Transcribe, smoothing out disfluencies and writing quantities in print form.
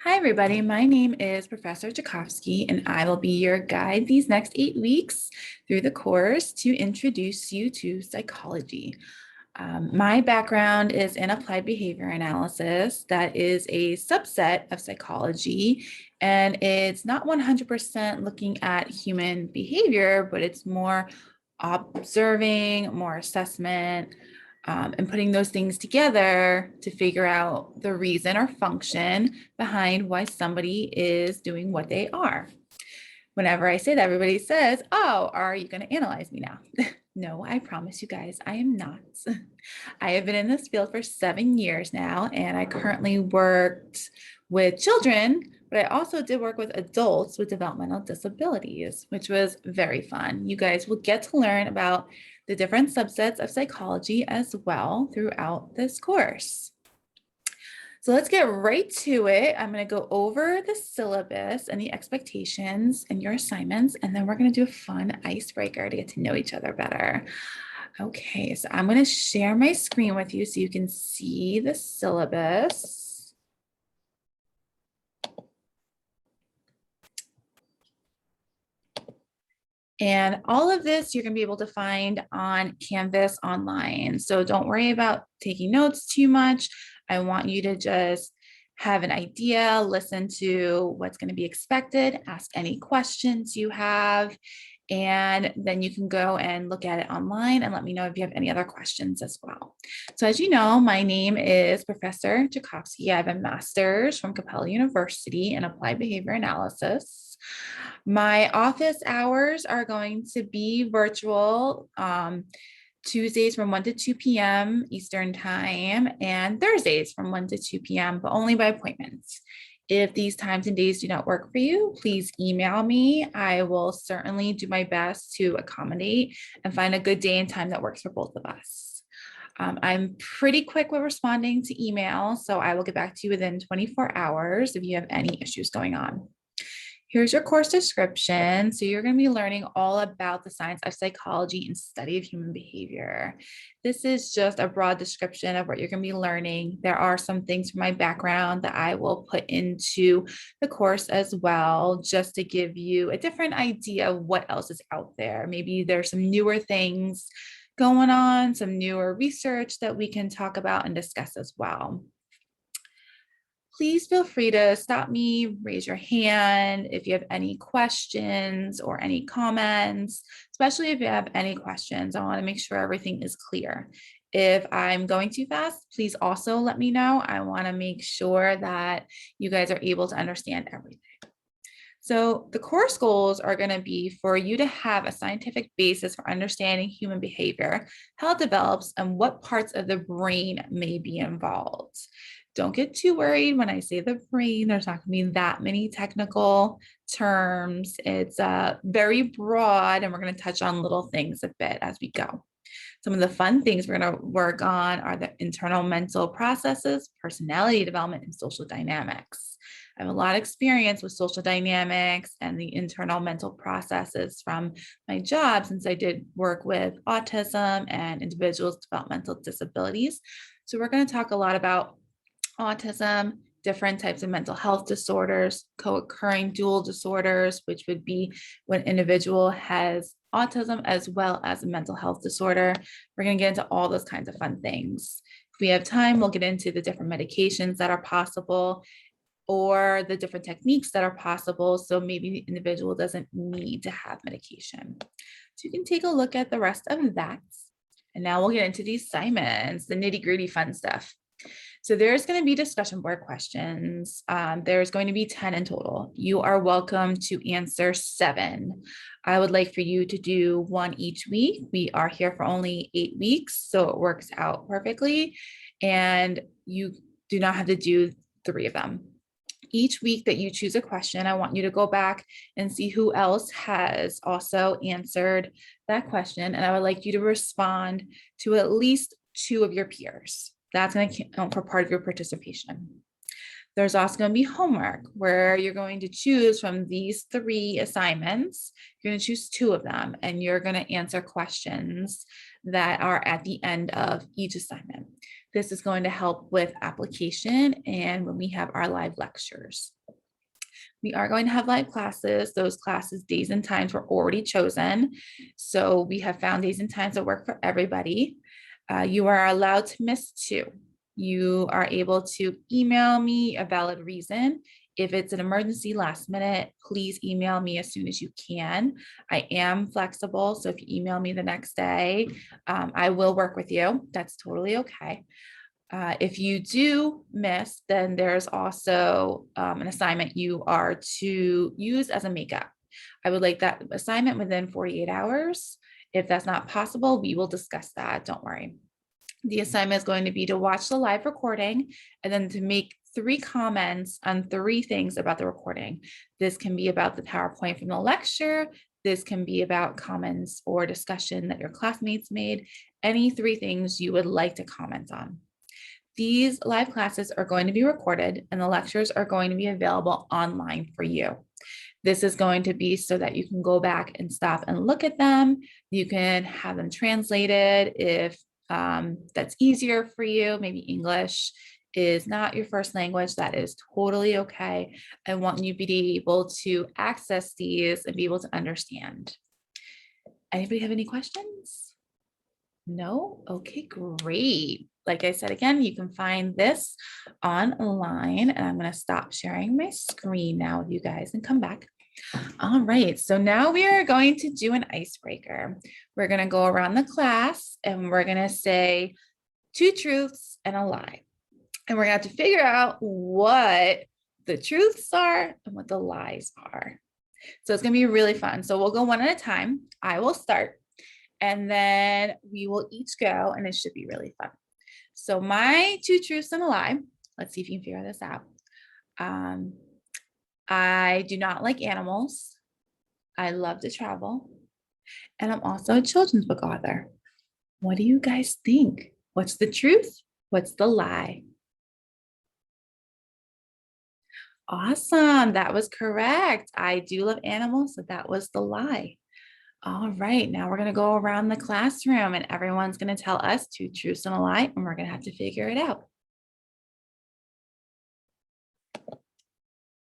Hi, everybody. My name is Professor Jacovsky, and I will be your guide these next 8 weeks through the course to introduce you to psychology. My background is in applied behavior analysis. That is a subset of psychology, and it's not 100% looking at human behavior, but it's more observing, more assessment, and putting those things together to figure out the reason or function behind why somebody is doing what they are. Whenever I say that, everybody says, "Oh, are you going to analyze me now?" No, I promise you guys, I am not. I have been in this field for 7 years now, and I currently worked with children, but I also did work with adults with developmental disabilities, which was very fun. You guys will get to learn about the different subsets of psychology as well throughout this course. So let's get right to it. I'm going to go over the syllabus and the expectations and your assignments, and then we're going to do a fun icebreaker to get to know each other better. Okay, so I'm going to share my screen with you so you can see the syllabus. And all of this you're going to be able to find on Canvas online. So don't worry about taking notes too much. I want you to just have an idea, listen to what's going to be expected, ask any questions you have, and then you can go and look at it online and let me know if you have any other questions as well. So as you know, my name is Professor Jacovsky. I have a master's from Capella University in applied behavior analysis. My office hours are going to be virtual. Tuesdays from 1 to 2 p.m. Eastern Time, and Thursdays from 1 to 2 p.m., but only by appointments. If these times and days do not work for you, please email me. I will certainly do my best to accommodate and find a good day and time that works for both of us. I'm pretty quick with responding to email, so I will get back to you within 24 hours if you have any issues going on. Here's your course description. So you're going to be learning all about the science of psychology and study of human behavior. This is just a broad description of what you're going to be learning. There are some things from my background that I will put into the course as well, just to give you a different idea of what else is out there. Maybe there's some newer things going on, some newer research that we can talk about and discuss as well. Please feel free to stop me, raise your hand if you have any questions or any comments, especially if you have any questions. I want to make sure everything is clear. If I'm going too fast, please also let me know. I want to make sure that you guys are able to understand everything. So the course goals are going to be for you to have a scientific basis for understanding human behavior, how it develops, and what parts of the brain may be involved. Don't get too worried when I say the brain. There's not going to be that many technical terms. It's very broad, and we're going to touch on little things a bit as we go. Some of the fun things we're going to work on are the internal mental processes, personality development, and social dynamics. I have a lot of experience with social dynamics and the internal mental processes from my job, since I did work with autism and individuals with developmental disabilities. So we're going to talk a lot about autism, different types of mental health disorders, co-occurring dual disorders, which would be when an individual has autism as well as a mental health disorder. We're going to get into all those kinds of fun things. If we have time, we'll get into the different medications that are possible or the different techniques that are possible. So maybe the individual doesn't need to have medication. So you can take a look at the rest of that. And now we'll get into the assignments, the nitty-gritty fun stuff. So there's going to be discussion board questions. There's going to be 10 in total. You are welcome to answer 7. I would like for you to do 1 each week. We are here for only 8 weeks, so it works out perfectly. And you do not have to do 3 of them. Each week that you choose a question, I want you to go back and see who else has also answered that question. And I would like you to respond to at least 2 of your peers. That's going to count for part of your participation. There's also going to be homework where you're going to choose from these 3 assignments. You're going to choose 2 of them, and you're going to answer questions that are at the end of each assignment. This is going to help with application and when we have our live lectures. We are going to have live classes. Those classes, days and times were already chosen. So we have found days and times that work for everybody. You are allowed to miss 2. You are able to email me a valid reason. If it's an emergency last minute, please email me as soon as you can. I am flexible. So if you email me the next day, I will work with you. That's totally okay. If you do miss, then there's also an assignment you are to use as a makeup. I would like that assignment within 48 hours. If that's not possible, we will discuss that. Don't worry. The assignment is going to be to watch the live recording and then to make 3 comments on 3 things about the recording. This can be about the PowerPoint from the lecture. This can be about comments or discussion that your classmates made. Any 3 things you would like to comment on. These live classes are going to be recorded and the lectures are going to be available online for you. This is going to be so that you can go back and stop and look at them. You can have them translated if that's easier for you. Maybe English is not your first language. That is totally okay. I want you to be able to access these and be able to understand. Anybody have any questions? No? Okay, great. Like I said, again, you can find this online and I'm going to stop sharing my screen now with you guys and come back. All right, so now we are going to do an icebreaker. We're going to go around the class and we're going to say 2 truths and a lie. And we're going to have to figure out what the truths are and what the lies are. So it's going to be really fun. So we'll go one at a time. I will start and then we will each go and it should be really fun. So my 2 truths and a lie, let's see if you can figure this out. I do not like animals. I love to travel. And I'm also a children's book author. What do you guys think? What's the truth? What's the lie? Awesome. That was correct. I do love animals, so that was the lie. All right, now we're going to go around the classroom and everyone's going to tell us 2 truths and a lie, and we're going to have to figure it out.